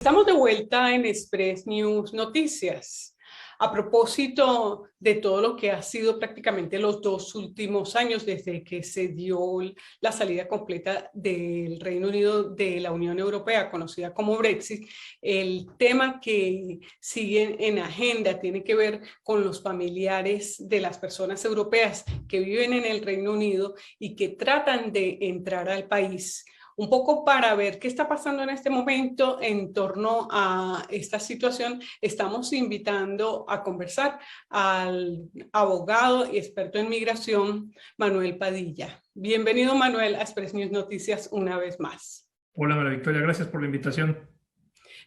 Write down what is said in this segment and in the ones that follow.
Estamos de vuelta en Express News Noticias. A propósito de todo lo que ha sido prácticamente los 2 últimos años desde que se dio la salida completa del Reino Unido de la Unión Europea, conocida como Brexit, el tema que sigue en agenda tiene que ver con los familiares de las personas europeas que viven en el Reino Unido y que tratan de entrar al país. Un poco para ver qué está pasando en este momento en torno a esta situación, estamos invitando a conversar al abogado y experto en migración, Manuel Padilla. Bienvenido, Manuel, a Express News Noticias una vez más. Hola, María Victoria, gracias por la invitación.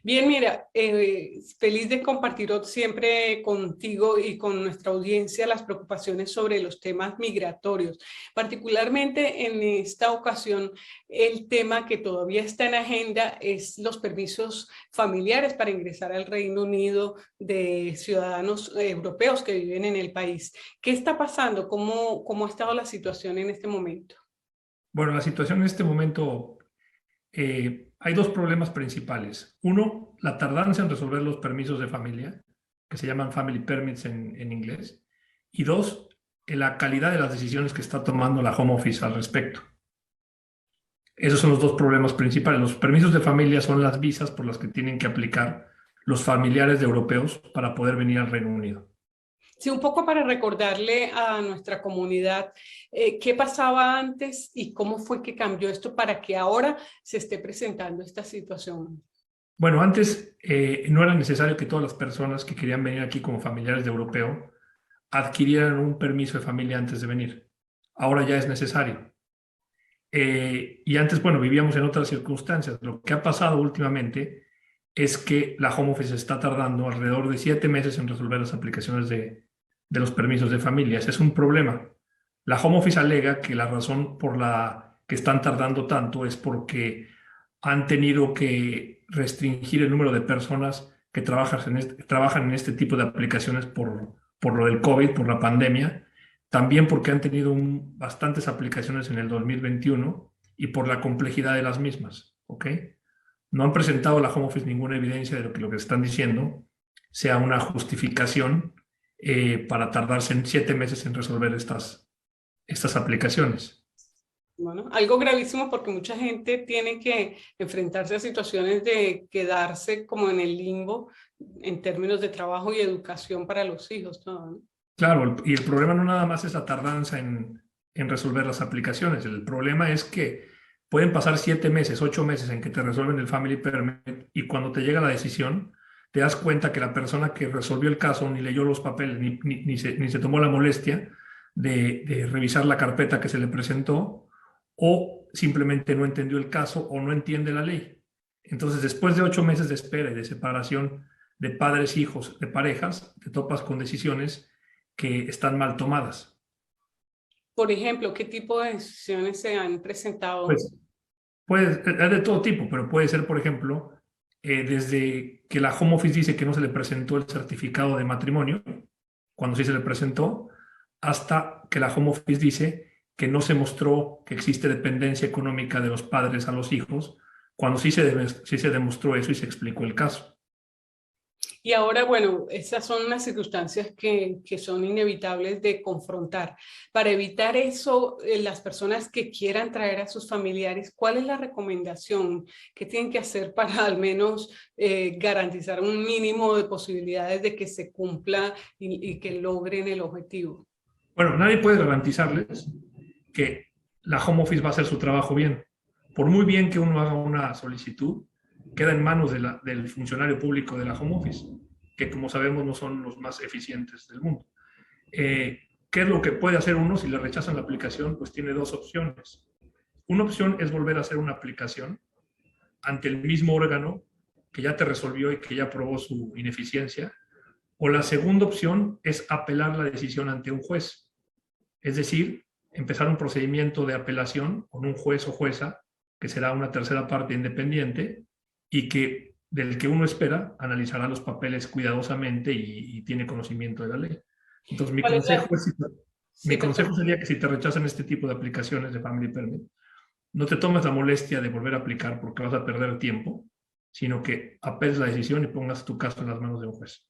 Bien, mira, feliz de compartir siempre contigo y con nuestra audiencia las preocupaciones sobre los temas migratorios. Particularmente en esta ocasión, el tema que todavía está en agenda es los permisos familiares para ingresar al Reino Unido de ciudadanos europeos que viven en el país. ¿Qué está pasando? ¿Cómo ha estado la situación en este momento? Bueno, la situación en este momento, hay dos problemas principales. Uno, la tardanza en resolver los permisos de familia, que se llaman family permits en inglés. Y dos, la calidad de las decisiones que está tomando la Home Office al respecto. Esos son los dos problemas principales. Los permisos de familia son las visas por las que tienen que aplicar los familiares de europeos para poder venir al Reino Unido. Sí, un poco para recordarle a nuestra comunidad qué pasaba antes y cómo fue que cambió esto para que ahora se esté presentando esta situación. Bueno, antes no era necesario que todas las personas que querían venir aquí como familiares de europeo adquirieran un permiso de familia antes de venir. Ahora ya es necesario. Y antes, bueno, vivíamos en otras circunstancias. Lo que ha pasado últimamente es que la Home Office está tardando alrededor de 7 meses en resolver las aplicaciones de los permisos de familia. Ese es un problema. La Home Office alega que la razón por la que están tardando tanto es porque han tenido que restringir el número de personas que trabajan en este tipo de aplicaciones por lo del COVID, por la pandemia, también porque han tenido bastantes aplicaciones en el 2021 y por la complejidad de las mismas, ¿ok? No han presentado a la Home Office ninguna evidencia de que lo que están diciendo sea una justificación para tardarse en 7 meses en resolver estas aplicaciones. Bueno, algo gravísimo porque mucha gente tiene que enfrentarse a situaciones de quedarse como en el limbo en términos de trabajo y educación para los hijos, ¿no? Claro, y el problema no nada más es la tardanza en resolver las aplicaciones. El problema es que pueden pasar 7 meses, 8 meses en que te resuelven el Family Permit y cuando te llega la decisión, te das cuenta que la persona que resolvió el caso ni leyó los papeles, ni se tomó la molestia de revisar la carpeta que se le presentó o simplemente no entendió el caso o no entiende la ley. Entonces, después de 8 meses de espera y de separación de padres, hijos, de parejas, te topas con decisiones que están mal tomadas. Por ejemplo, ¿qué tipo de decisiones se han presentado? Pues es de todo tipo, pero puede ser, por ejemplo, desde que la Home Office dice que no se le presentó el certificado de matrimonio, cuando sí se le presentó, hasta que la Home Office dice que no se mostró que existe dependencia económica de los padres a los hijos, cuando sí se demostró eso y se explicó el caso. Y ahora, bueno, esas son unas circunstancias que son inevitables de confrontar. Para evitar eso, las personas que quieran traer a sus familiares, ¿cuál es la recomendación que tienen que hacer para al menos garantizar un mínimo de posibilidades de que se cumpla y que logren el objetivo? Bueno, nadie puede garantizarles que la Home Office va a hacer su trabajo bien. Por muy bien que uno haga una solicitud, queda en manos del funcionario público de la Home Office, que como sabemos no son los más eficientes del mundo. ¿Qué es lo que puede hacer uno si le rechazan la aplicación? Pues tiene dos opciones. Una opción es volver a hacer una aplicación ante el mismo órgano que ya te resolvió y que ya probó su ineficiencia. O la segunda opción es apelar la decisión ante un juez. Es decir, empezar un procedimiento de apelación con un juez o jueza, que será una tercera parte independiente y del que uno espera analizará los papeles cuidadosamente y tiene conocimiento de la ley. Entonces, mi consejo sería que si te rechazan este tipo de aplicaciones de Family Permit, no te tomes la molestia de volver a aplicar porque vas a perder tiempo. sino que apeles la decisión y pongas tu caso en las manos de un juez.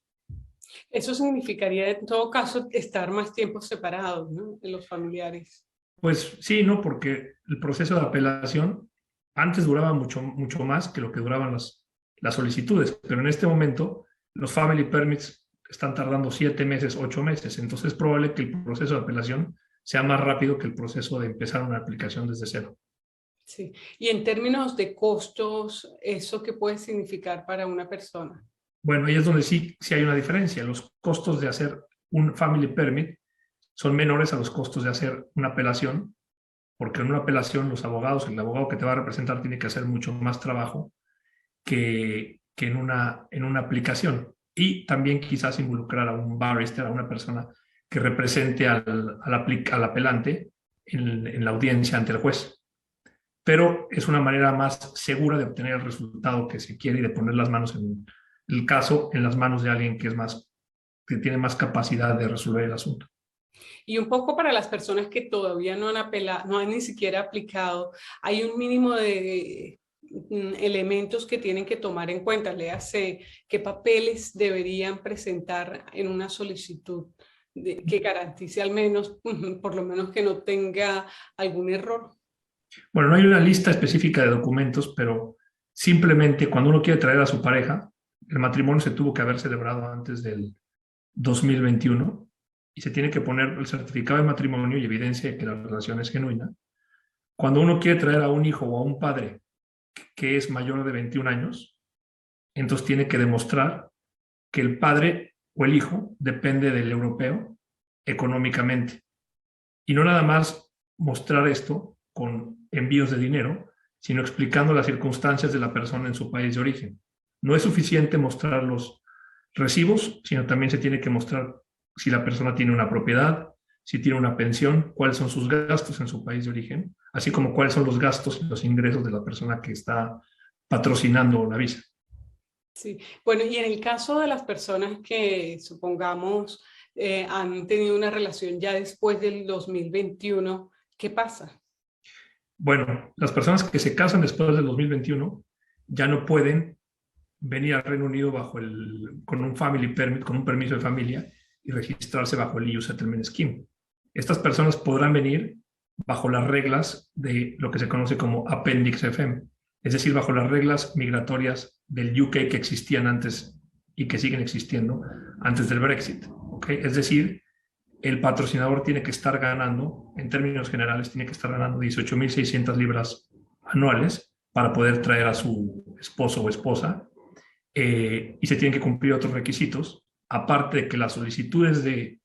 Eso significaría en todo caso estar más tiempo separados, ¿no?, de los familiares. Pues sí, ¿no? Porque el proceso de apelación antes duraba mucho más que lo que duraban las solicitudes, pero en este momento los family permits están tardando 7 meses, 8 meses, entonces es probable que el proceso de apelación sea más rápido que el proceso de empezar una aplicación desde cero. Sí. Y en términos de costos, ¿eso qué puede significar para una persona? Bueno, ahí es donde sí hay una diferencia. Los costos de hacer un family permit son menores a los costos de hacer una apelación, porque en una apelación los abogados, el abogado que te va a representar tiene que hacer mucho más trabajo que en una aplicación. Y también quizás involucrar a un barrister, a una persona que represente al apelante en la audiencia ante el juez. Pero es una manera más segura de obtener el resultado que se quiere y de poner las manos en el caso en las manos de alguien que tiene más capacidad de resolver el asunto. Y un poco para las personas que todavía no han apelado, no han ni siquiera aplicado, hay un mínimo de elementos que tienen que tomar en cuenta. Léase qué papeles deberían presentar en una solicitud que garantice al menos, por lo menos que no tenga algún error. Bueno, no hay una lista específica de documentos, pero simplemente cuando uno quiere traer a su pareja, el matrimonio se tuvo que haber celebrado antes del 2021 y se tiene que poner el certificado de matrimonio y evidencia de que la relación es genuina. Cuando uno quiere traer a un hijo o a un padre que es mayor de 21 años, entonces tiene que demostrar que el padre o el hijo depende del europeo económicamente. Y no nada más mostrar esto con envíos de dinero, sino explicando las circunstancias de la persona en su país de origen. No es suficiente mostrar los recibos, sino también se tiene que mostrar si la persona tiene una propiedad, si tiene una pensión, cuáles son sus gastos en su país de origen, así como cuáles son los gastos y los ingresos de la persona que está patrocinando la visa. Sí, bueno, y en el caso de las personas que, supongamos, han tenido una relación ya después del 2021, ¿qué pasa? Bueno, las personas que se casan después del 2021 ya no pueden venir al Reino Unido con un family permit, con un permiso de familia y registrarse bajo el EU Settlement Scheme. Estas personas podrán venir bajo las reglas de lo que se conoce como Appendix FM, es decir, bajo las reglas migratorias del UK que existían antes y que siguen existiendo antes del Brexit. ¿Okay? Es decir, el patrocinador tiene que estar ganando, en términos generales, tiene que estar ganando 18.600 libras anuales para poder traer a su esposo o esposa, y se tienen que cumplir otros requisitos, aparte de que las solicitudes de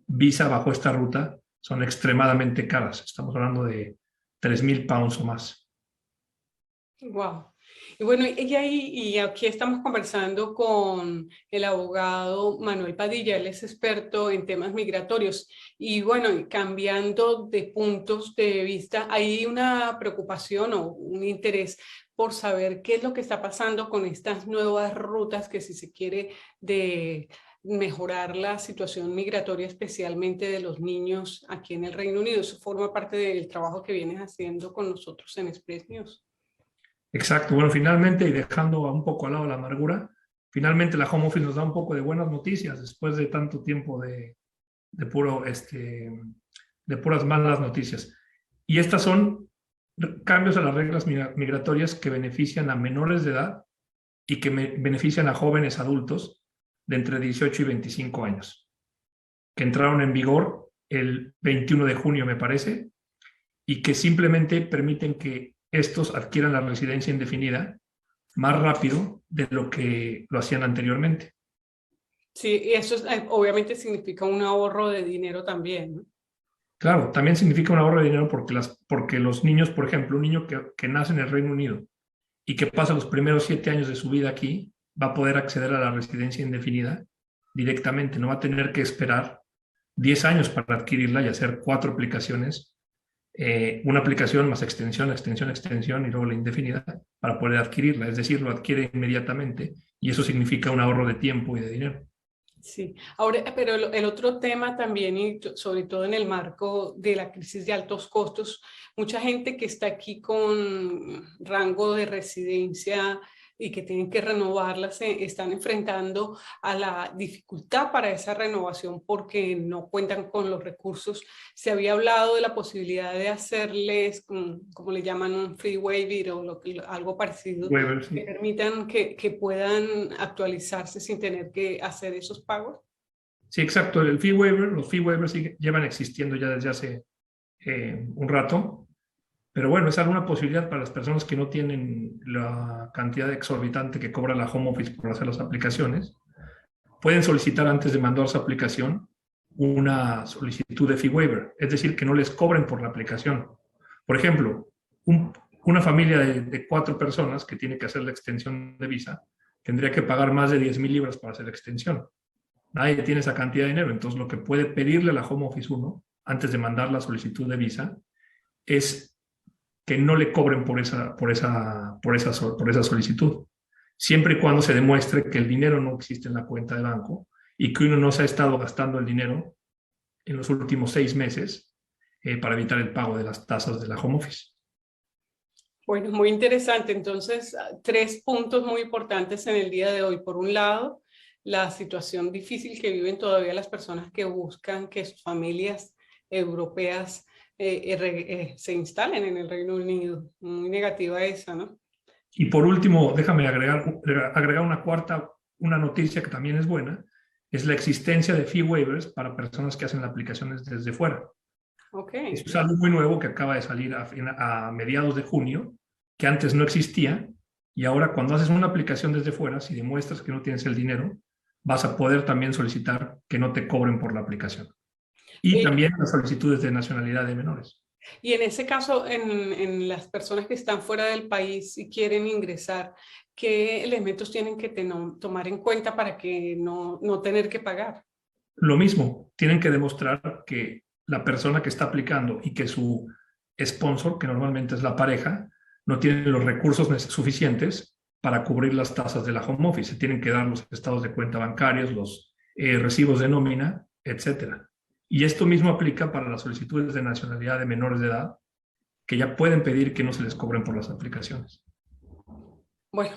visa bajo esta ruta son extremadamente caras. Estamos hablando de 3.000 pounds o más. Wow. Y bueno, y aquí estamos conversando con el abogado Manuel Padilla, él es experto en temas migratorios. Y bueno, cambiando de puntos de vista, hay una preocupación o un interés por saber qué es lo que está pasando con estas nuevas rutas que, si se quiere, de mejorar la situación migratoria, especialmente de los niños aquí en el Reino Unido. Eso forma parte del trabajo que vienes haciendo con nosotros en Express News. Exacto. Bueno, finalmente, y dejando un poco al lado la amargura, finalmente la Home Office nos da un poco de buenas noticias después de tanto tiempo de puras malas noticias. Y estas son cambios a las reglas migratorias que benefician a menores de edad y que benefician a jóvenes adultos de entre 18 y 25 años, que entraron en vigor el 21 de junio, me parece, y que simplemente permiten que estos adquieran la residencia indefinida más rápido de lo que lo hacían anteriormente. Sí, y eso obviamente significa un ahorro de dinero también, ¿no? Claro, también significa un ahorro de dinero porque los niños, por ejemplo, un niño que nace en el Reino Unido y que pasa los primeros 7 años de su vida aquí, va a poder acceder a la residencia indefinida directamente, no va a tener que esperar 10 años para adquirirla y hacer 4 aplicaciones, una aplicación más extensión, extensión, extensión y luego la indefinida para poder adquirirla, es decir, lo adquiere inmediatamente y eso significa un ahorro de tiempo y de dinero. Sí, ahora, pero el otro tema también, y sobre todo en el marco de la crisis de altos costos, mucha gente que está aquí con rango de residencia y que tienen que renovarlas se están enfrentando a la dificultad para esa renovación porque no cuentan con los recursos. Se había hablado de la posibilidad de hacerles, como le llaman, un free waiver o algo parecido, Waiver, sí. que permitan que puedan actualizarse sin tener que hacer esos pagos. Sí, exacto. Los fee waivers llevan existiendo ya desde hace un rato. Pero bueno, es alguna posibilidad para las personas que no tienen la cantidad exorbitante que cobra la home office por hacer las aplicaciones. Pueden solicitar antes de mandar su aplicación una solicitud de fee waiver, es decir, que no les cobren por la aplicación. Por ejemplo, una familia de 4 personas que tiene que hacer la extensión de visa tendría que pagar más de 10,000 libras para hacer la extensión. Nadie tiene esa cantidad de dinero, entonces lo que puede pedirle a la home office 1 antes de mandar la solicitud de visa es que no le cobren por esa solicitud, siempre y cuando se demuestre que el dinero no existe en la cuenta de banco y que uno no se ha estado gastando el dinero en los últimos 6 meses para evitar el pago de las tasas de la home office. Bueno, muy interesante. Entonces, 3 puntos muy importantes en el día de hoy. Por un lado, la situación difícil que viven todavía las personas que buscan que sus familias europeas se instalen en el Reino Unido. Muy negativa esa, ¿no? Y por último, déjame agregar una noticia que también es buena, es la existencia de fee waivers para personas que hacen las aplicaciones desde fuera. Okay. Eso es algo muy nuevo que acaba de salir a mediados de junio, que antes no existía, y ahora cuando haces una aplicación desde fuera, si demuestras que no tienes el dinero, vas a poder también solicitar que no te cobren por la aplicación. Y también las solicitudes de nacionalidad de menores. Y en ese caso, en las personas que están fuera del país y quieren ingresar, ¿qué elementos tienen que tomar en cuenta para que no tener que pagar? Lo mismo, tienen que demostrar que la persona que está aplicando y que su sponsor, que normalmente es la pareja, no tiene los recursos suficientes para cubrir las tasas de la home office. Se tienen que dar los estados de cuenta bancarios, los recibos de nómina, etcétera. Y esto mismo aplica para las solicitudes de nacionalidad de menores de edad, que ya pueden pedir que no se les cobren por las aplicaciones. Bueno,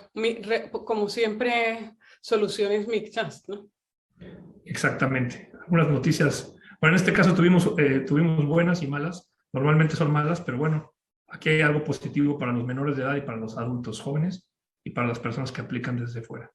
como siempre, soluciones mixtas, ¿no? Exactamente. Algunas noticias, bueno, en este caso tuvimos buenas y malas. Normalmente son malas, pero bueno, aquí hay algo positivo para los menores de edad y para los adultos jóvenes y para las personas que aplican desde fuera.